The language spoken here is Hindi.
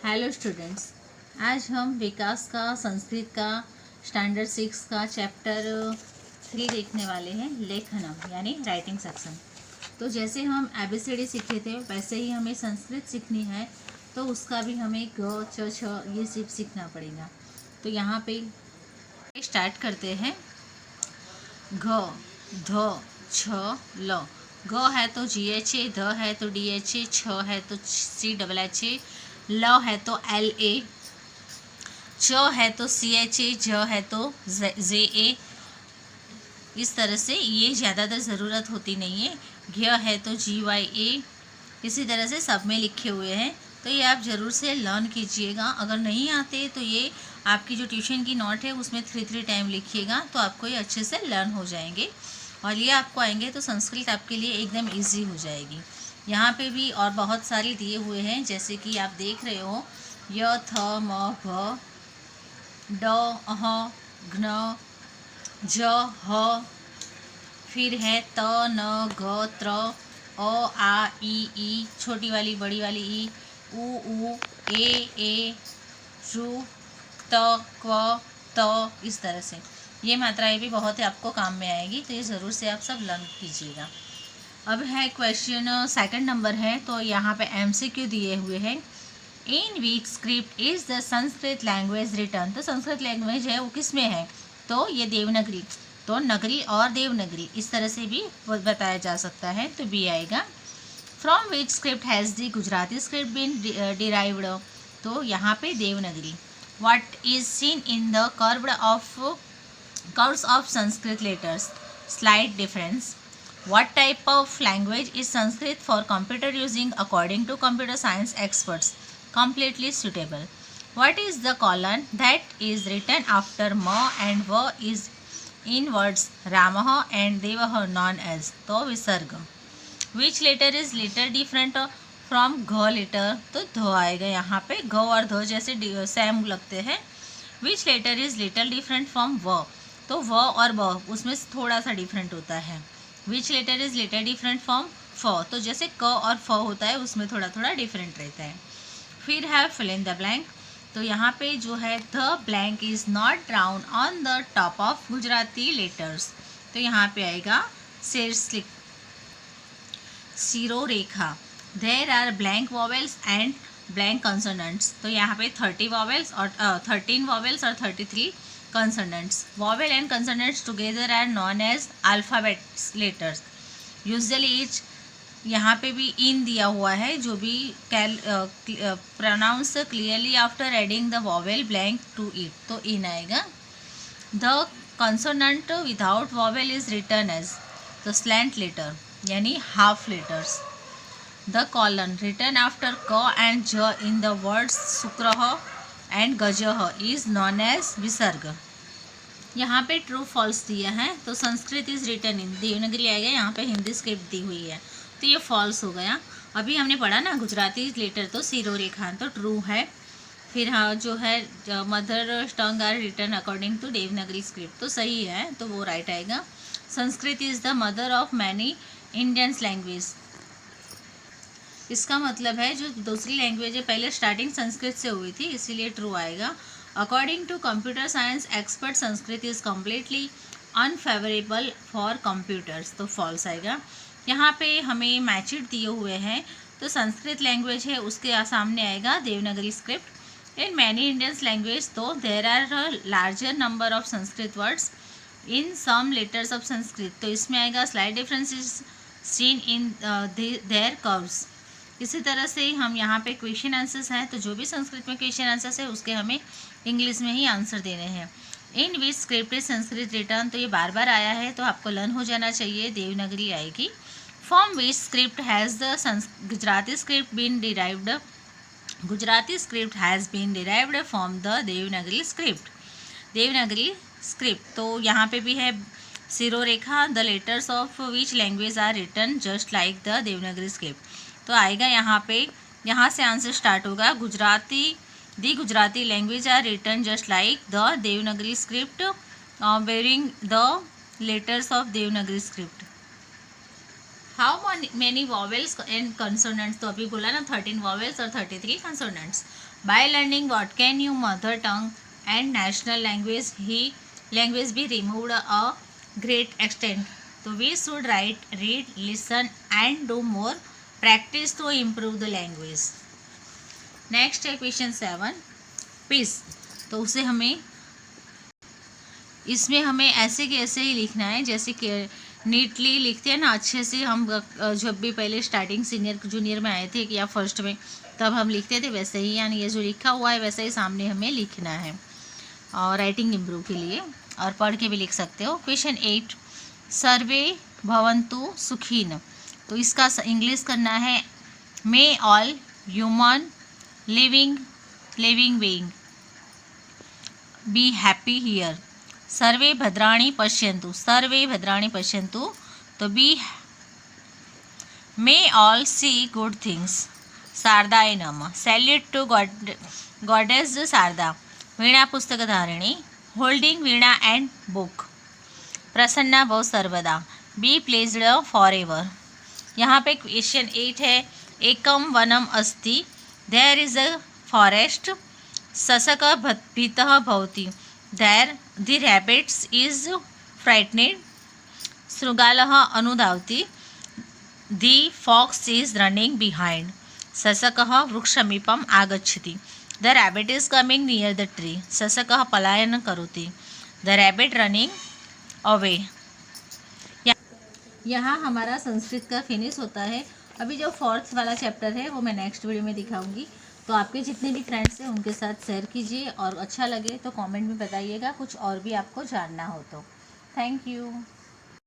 हेलो स्टूडेंट्स, आज हम विकास का संस्कृत का स्टैंडर्ड 6 का चैप्टर 3 देखने वाले हैं, लेखनम यानी राइटिंग सेक्शन। तो जैसे हम एबीसीडी सीखे थे वैसे ही हमें संस्कृत सीखनी है, तो उसका भी हमें ग च छ ये सब सीखना पड़ेगा। तो यहाँ पे स्टार्ट करते हैं। घ ध छ ल। घ है तो GH, ध है तो DH, छ है तो CHH, ल है तो LA, च है तो CHA, ज है तो ZA। इस तरह से ये ज़्यादातर ज़रूरत होती नहीं है। घ है तो GYA। इसी तरह से सब में लिखे हुए हैं, तो ये आप ज़रूर से लर्न कीजिएगा। अगर नहीं आते तो ये आपकी जो ट्यूशन की नोट है उसमें 3 टाइम लिखिएगा, तो आपको ये अच्छे से लर्न हो जाएंगे और ये आपको आएंगे तो संस्कृत आपके लिए एकदम इजी हो जाएगी। यहाँ पे भी और बहुत सारी दिए हुए हैं, जैसे कि आप देख रहे हो य थ म भ ड अह घ्न ज ह, फिर है त न ग त्र अ आ ई, छोटी वाली बड़ी वाली ई, उ ए ऋ त क्व त। इस तरह से ये मात्राएं भी बहुत ही आपको काम में आएगी, तो ये ज़रूर से आप सब लर्न कीजिएगा। अब है क्वेश्चन सेकंड नंबर है, तो यहाँ पे MCQ दिए हुए हैं। In which script is the Sanskrit language written. तो संस्कृत लैंग्वेज है वो किस में है, तो ये देवनागरी। तो नगरी और देवनागरी इस तरह से भी बताया जा सकता है, तो बी आएगा। From which script has the Gujarati script been derived. तो यहाँ पे Devanagari. What is seen in the curves of Sanskrit letters? Slight difference. What type of language is Sanskrit for computer using according to computer science experts? Completely suitable. What is the colon that is written after ma and va is in words Ramah and Devah known as? तो विसर्ग। Which letter is little different from घ letter? तो ध आएगा यहाँ पे। घ और ध जैसे सेम लगते हैं। Which letter is little different from व? तो व और ब उसमें थोड़ा सा डिफरेंट होता है। Which letter is little different from फ? तो जैसे क और फ होता है उसमें थोड़ा थोड़ा डिफरेंट रहता है। फिर है फिल इन द ब्लैंक। तो यहाँ पे जो है the blank is not drawn on the top of Gujarati letters. तो यहाँ पे आएगा सिरो रेखा। There are blank vowels and blank consonants. तो यहाँ पे 13 वॉवेल्स और 33 consonants. Vowel and consonants together are known as alphabet letters. Usually each यहाँ पे भी इन दिया हुआ है, जो भी pronounce clearly after adding the vowel blank to it, तो इन आएगा। The consonant without vowel is written as the slant letter यानी half letters. The colon written after ka and ja in the words sukrah and गजह इज नॉन एज विसर्ग। यहाँ पे ट्रू फॉल्स दिया है, तो Sanskrit is written in Devanagari आएगा। यहाँ पे हिंदी स्क्रिप्ट दी हुई है, तो ये फॉल्स हो गया। अभी हमने पढ़ा ना गुजराती लेटर तो सिरो रेखान, तो ट्रू है। फिर हाँ जो है mother tongue are written according to Devanagari script, तो सही है, तो वो राइट आएगा। Sanskrit is the mother of many Indians language. इसका मतलब है जो दूसरी लैंग्वेज है पहले स्टार्टिंग संस्कृत से हुई थी, इसीलिए ट्रू आएगा। According to computer science expert Sanskrit is completely unfavourable for computers, तो फॉल्स आएगा। यहाँ पे हमें मैचिड दिए हुए हैं, तो संस्कृत लैंग्वेज है उसके सामने आएगा Devanagari script. In many Indians language तो there are larger number of Sanskrit words in some letters of Sanskrit, तो इसमें आएगा slight difference is seen in their curves. इसी तरह से हम यहाँ पे क्वेश्चन आंसर्स हैं, तो जो भी संस्कृत में क्वेश्चन आंसर्स है उसके हमें इंग्लिश में ही आंसर देने हैं। In which script is Sanskrit return, तो ये बार बार आया है, तो आपको लर्न हो जाना चाहिए, देवनागरी आएगी। From which script has the Gujarati script been derived. Gujarati script has been derived from the Devanagari script. Devanagari script, तो यहाँ पे भी है सिरो रेखा। The letters of which language are written just like the Devanagari script, तो आएगा यहाँ पे। यहाँ से आंसर स्टार्ट होगा। The Gujarati language are written just like the Devanagari script bearing the letters of Devanagari script. How many vowels and consonants, तो अभी बोला ना 13 वॉवेल्स और 33 consonants. By learning what can you mother tongue and national language भी रिमूव्ड अ ग्रेट एक्सटेंट. तो we should write, read, listen and do more practice to improve the language. Next है क्वेश्चन 7, पीस. तो उसे हमें इसमें हमें ऐसे के ऐसे ही लिखना है जैसे कि नीटली लिखते हैं ना अच्छे से. हम जब भी पहले स्टार्टिंग सीनियर जूनियर में आए थे या फर्स्ट में, तब हम लिखते थे वैसे ही, यानी ये जो लिखा हुआ है वैसे ही सामने हमें लिखना है और राइटिंग इम्प्रूव के लिए, और पढ़ के भी लिख सकते हो. क्वेश्चन 8, सर्वे भवन्तु सुखिन. तो इसका इंग्लिश करना है may all human living being be happy here. सर्वे भद्राणि पश्यन्तु, सर्वे भद्राणि पश्यन्तु. तो be may all see good things. शारदाय नमः. Salute to goddess Sharada. वीणा पुस्तकधारिणी. Holding veena and book. प्रसन्ना भव सर्वदा. Be pleased forever. यहाँ पे क्वेश्चन 8 है, एकम वनम अस्ति, देयर इज अ फॉरेस्ट, ससक भीतः भवति, there the rabbits is frightened, शृगालः अनुधावति, the fox is running behind, ससकः वृक्षसमीपम् आगच्छति, the rabbit is coming near the tree, ससकः पलायनं करोति, द रैबिट रनिंग अवे. यहाँ हमारा संस्कृत का फिनिश होता है. अभी जो 4th वाला चैप्टर है वो मैं नेक्स्ट वीडियो में दिखाऊंगी. तो आपके जितने भी फ्रेंड्स हैं उनके साथ शेयर कीजिए, और अच्छा लगे तो कमेंट में बताइएगा कुछ और भी आपको जानना हो तो. Thank you.